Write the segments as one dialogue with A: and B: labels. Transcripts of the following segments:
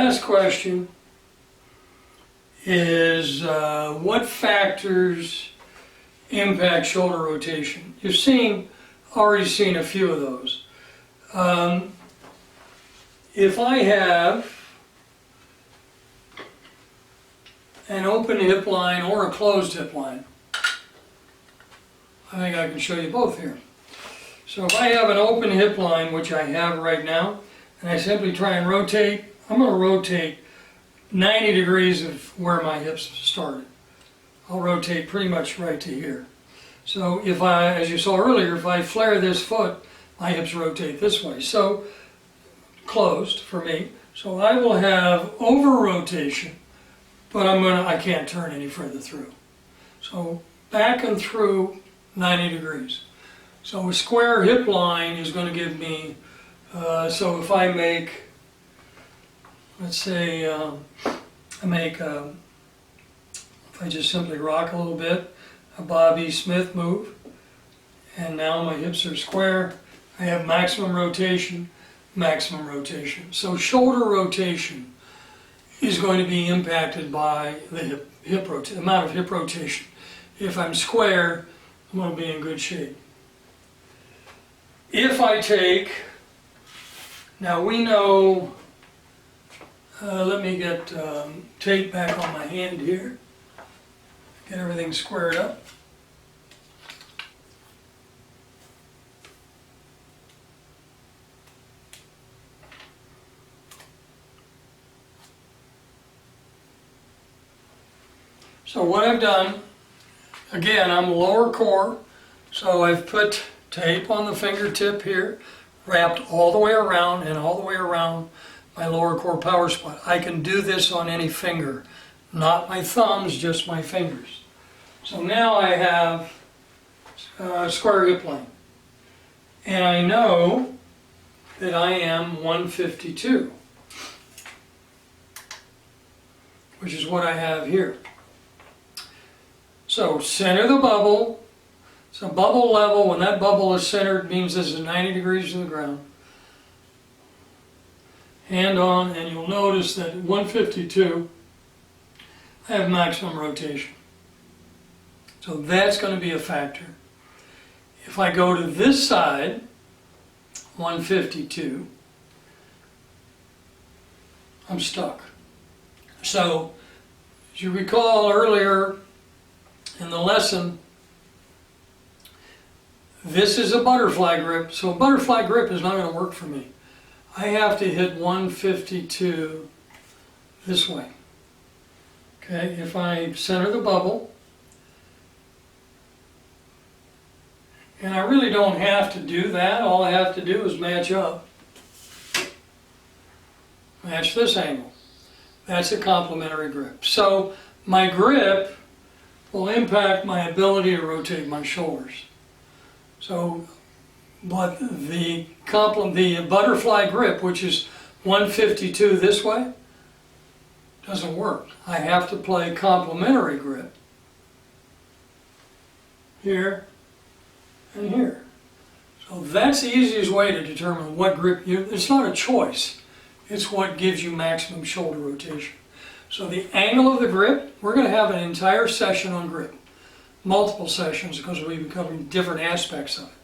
A: last question is what factors impact shoulder rotation? You've already seen a few of those. If I have an open hip line or a closed hip line, I think I can show you both here. So if I have an open hip line, which I have right now, and I simply try and rotate, I'm going to rotate 90 degrees of where my hips started. I'll rotate pretty much right to here. So if I, as you saw earlier, if I flare this foot, my hips rotate this way. So closed for me. So I will have over rotation, but I can't turn any further through. So back and through 90 degrees. So a square hip line is going to give me, so if I make, let's say, if I just simply rock a little bit, a Bob E. Smith move, and now my hips are square, I have maximum rotation. So shoulder rotation is going to be impacted by the amount of hip rotation. If I'm square, I'm going to be in good shape. If I take, now we know, let me get tape back on my hand here, get everything squared up. So what I've done, again, I'm lower core, so I've put tape on the fingertip here, wrapped all the way around and all the way around my lower core power spot. I can do this on any finger, not my thumbs, just my fingers. So now I have a square hip line, and I know that I am 152, which is what I have here. So center the bubble. So bubble level, when that bubble is centered, means this is 90 degrees to the ground. Hand on, and you'll notice that at 152, I have maximum rotation. So that's going to be a factor. If I go to this side, 152, I'm stuck. So, as you recall earlier in the lesson, this is a butterfly grip, so a butterfly grip is not going to work for me. I have to hit 152 this way. Okay, if I center the bubble, and I really don't have to do that, all I have to do is match up. Match this angle. That's a complementary grip. So my grip will impact my ability to rotate my shoulders. So, but the butterfly grip, which is 152 this way, doesn't work. I have to play complementary grip here and here. So that's the easiest way to determine what grip it's not a choice. It's what gives you maximum shoulder rotation. So the angle of the grip, we're going to have an entire session on grip. Multiple sessions because we'll be covering different aspects of it.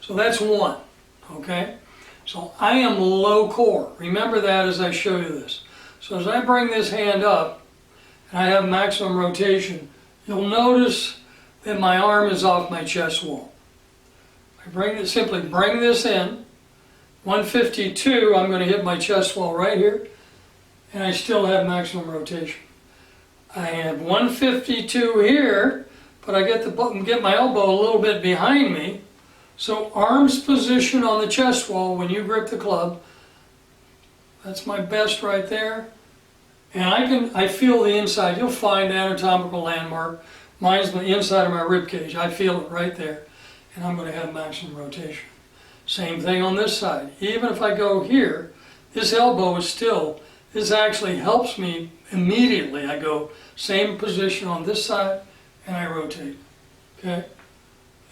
A: So that's one, okay? So I am low core. Remember that as I show you this. So as I bring this hand up and I have maximum rotation, you'll notice that my arm is off my chest wall. Simply bring this in. 152, I'm going to hit my chest wall right here, and I still have maximum rotation. I have 152 here, but I get my elbow a little bit behind me. So arms position on the chest wall when you grip the club. That's my best right there. And I feel the inside. You'll find anatomical landmark. Mine's the inside of my rib cage. I feel it right there. And I'm going to have maximum rotation. Same thing on this side. Even if I go here, this elbow is still, this actually helps me immediately. I go same position on this side and I rotate. Okay?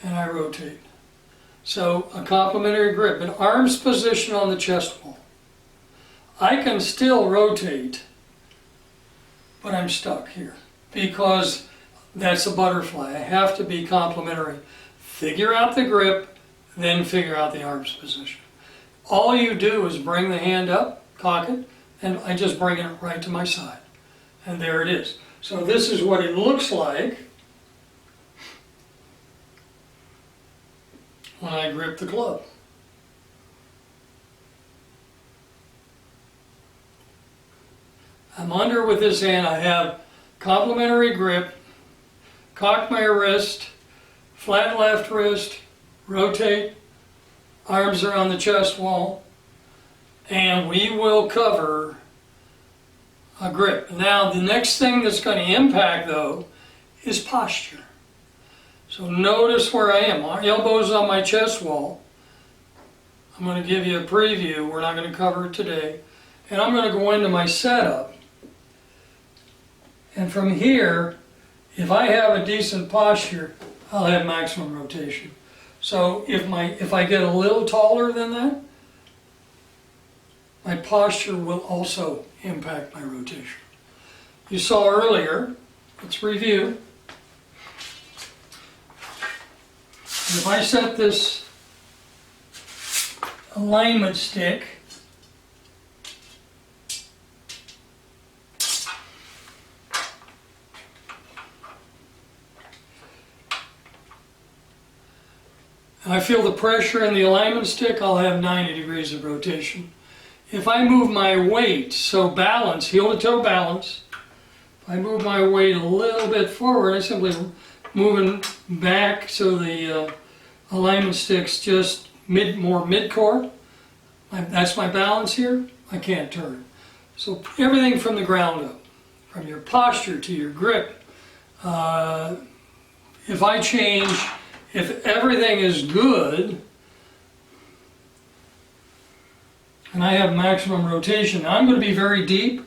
A: And I rotate. So a complementary grip. An arm's position on the chest wall. I can still rotate, but I'm stuck here because that's a butterfly. I have to be complementary. Figure out the grip, then figure out the arm's position. All you do is bring the hand up, cock it, and I just bring it right to my side. And there it is. So this is what it looks like when I grip the club. I'm under with this hand. I have complementary grip, cock my wrist, flat left wrist, rotate, arms are on the chest wall, and we will cover a grip. Now the next thing that's going to impact though is posture. So notice where I am. My elbow's on my chest wall. I'm going to give you a preview. We're not going to cover it today. And I'm going to go into my setup. And from here, if I have a decent posture, I'll have maximum rotation. So if I get a little taller than that, my posture will also impact my rotation. You saw earlier, let's review. If I set this alignment stick I feel the pressure in the alignment stick, I'll have 90 degrees of rotation. If I move my weight, so balance, heel to toe balance, if I move my weight a little bit forward, I simply moving back so the alignment stick's just more mid-core. That's my balance here, I can't turn. So everything from the ground up, from your posture to your grip, if I change, if everything is good, and I have maximum rotation, I'm going to be very deep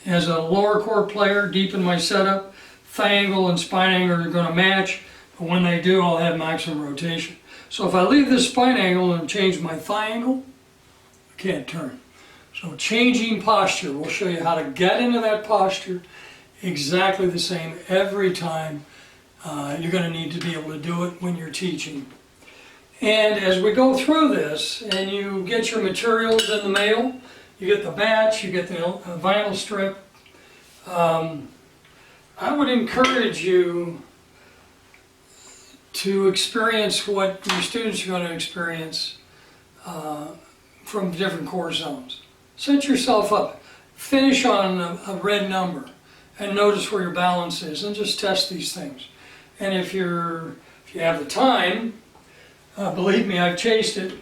A: as a lower core player, deep in my setup. Thigh angle and spine angle are going to match, but when they do, I'll have maximum rotation. So if I leave this spine angle and change my thigh angle, I can't turn. So changing posture, we'll show you how to get into that posture exactly the same every time. You're going to need to be able to do it when you're teaching. And as we go through this, and you get your materials in the mail, you get the batch, you get the vinyl strip, I would encourage you to experience what your students are going to experience from different core zones. Set yourself up. Finish on a red number and notice where your balance is and just test these things. And if you have the time, believe me, I've chased it.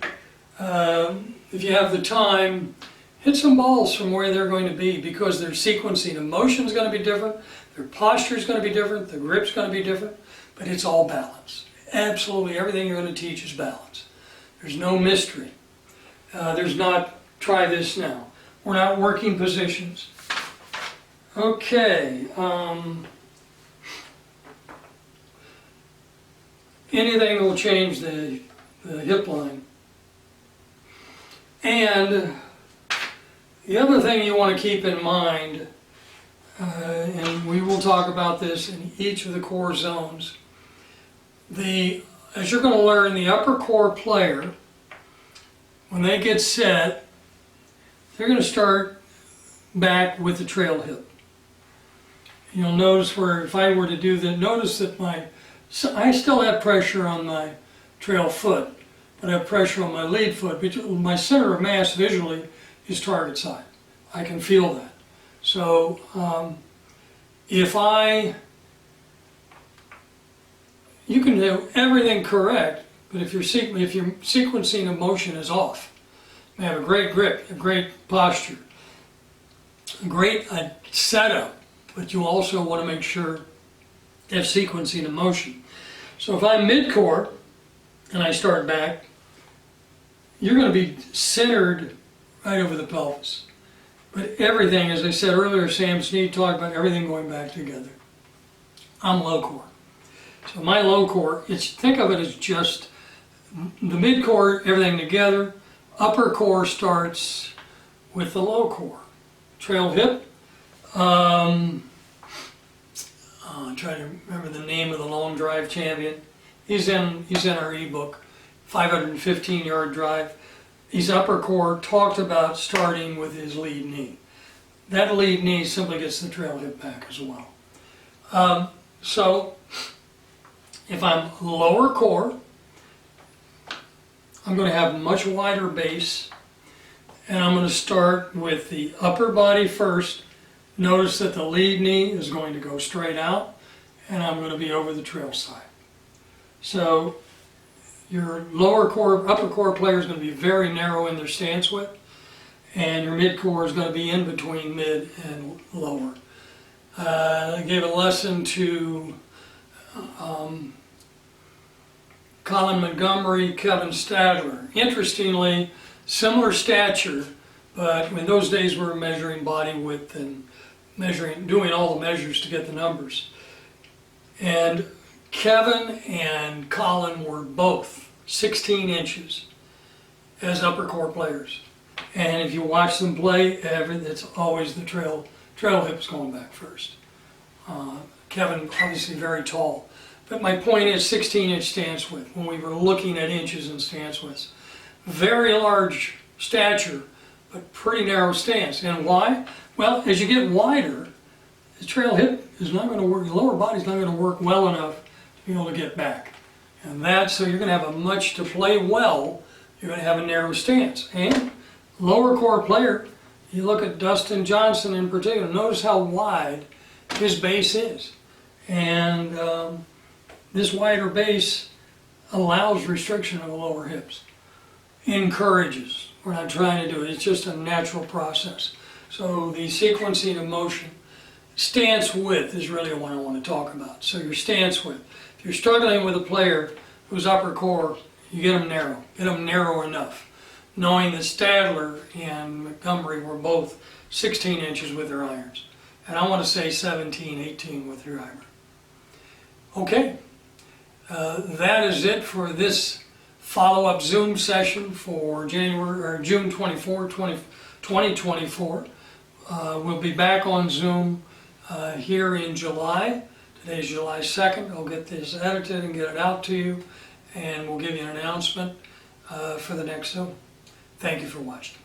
A: If you have the time, hit some balls from where they're going to be, because their sequencing of motion is going to be different, their posture is going to be different, the grip's going to be different, but it's all balance. Absolutely everything you're going to teach is balance. There's no mystery. There's not, try this now. We're not working positions. Okay. Anything will change the hip line. And the other thing you want to keep in mind, and we will talk about this in each of the core zones, as you're going to learn, the upper core player, when they get set, they're going to start back with the trail hip. You'll notice where, if I were to do that, notice that I still have pressure on my trail foot, but I have pressure on my lead foot. My center of mass visually is target side. I can feel that. So you can do everything correct, but if your sequencing of motion is off, you have a great grip, a great posture, a great setup, but you also want to make sure you have sequencing of motion. So if I'm mid-core and I start back, you're going to be centered right over the pelvis. But everything, as I said earlier, Sam Snead talked about everything going back together. I'm low core. So my low core, think of it as just the mid core, everything together. Upper core starts with the low core. Trail hip, I'm trying to remember the name of the long drive champion. He's in our ebook, 515-yard drive. He's upper core, talked about starting with his lead knee. That lead knee simply gets the trail hip back as well. So if I'm lower core, I'm going to have a much wider base, and I'm going to start with the upper body first. Notice that the lead knee is going to go straight out, and I'm going to be over the trail side. So your lower core, upper core player is going to be very narrow in their stance width, and your mid core is going to be in between mid and lower. I gave a lesson to Colin Montgomery, Kevin Stadler. Interestingly, similar stature, but in those days we were measuring body width and doing all the measures to get the numbers. And Kevin and Colin were both 16 inches as upper core players. And if you watch them play, it's always the trail hips going back first. Kevin, obviously very tall. But my point is 16-inch stance width when we were looking at inches and stance widths. Very large stature, but pretty narrow stance. And why? Well, as you get wider, the trail hip is not going to work, the lower body's not going to work well enough to be able to get back. And so you're going to have to play well, you're going to have a narrow stance. And lower core player, you look at Dustin Johnson in particular, notice how wide his base is. And this wider base allows restriction of the lower hips. Encourages. We're not trying to do it. It's just a natural process. So the sequencing of motion, stance width is really what I want to talk about. So your stance width. If you're struggling with a player who's upper core, you get them narrow. Get them narrow enough. Knowing that Stadler and Montgomery were both 16 inches with their irons. And I want to say 17, 18 with your iron. Okay. That is it for this follow-up Zoom session for June 24, 2024. We'll be back on Zoom here in July. Today's July 2nd. I'll get this edited and get it out to you, and we'll give you an announcement for the next Zoom. Thank you for watching.